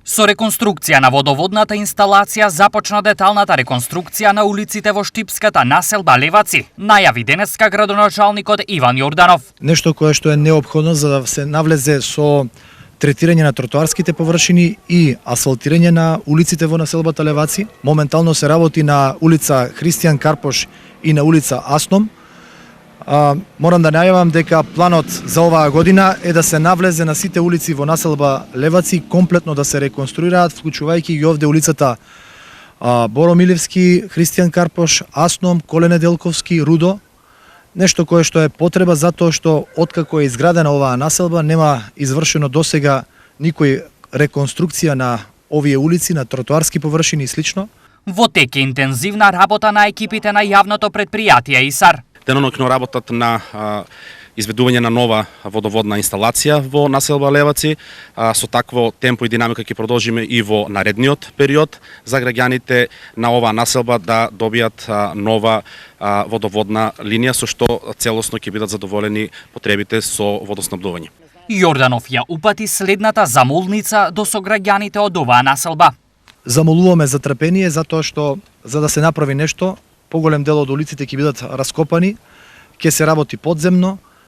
Со реконструкција на водоводната инсталација започна деталната реконструкција на улиците во Штипската населба Леваци, најави денеска градоначалникот Иван Јорданов. Нешто кое што е неопходно за да се навлезе со третирање на тротоарските површини и асфалтирање на улиците во населбата Леваци. Моментално се работи на улица Христијан Карпош и на улица Асном. Морам да најавам дека планот за оваа година е да се навлезе на сите улици во населба Леваци, комплетно да се реконструираат, вклучувајќи и овде улицата Боро Милевски, Христијан Карпош, Асном, Колене Делковски, Рудо. Нешто кое што е потреба затоа што откако е изградена оваа населба нема извршено досега никој реконструкција на овие улици, на тротоарски површини и слично. Во тек е интензивна работа на екипите на јавното предпријатие ИСАР. Деноноќно работат на изведување на нова водоводна инсталација во населба Леваци. Со такво темпо и динамика ќе продолжиме и во наредниот период за граѓаните на оваа населба да добијат нова водоводна линија, со што целосно ќе бидат задоволени потребите со водоснабдување. Јорданов ја упати следната замолница до сограѓаните од оваа населба. Замолуваме за трпение затоа што за да се направи нешто, поголем дел од улиците ќе бидат раскопани, ќе се работи подземно,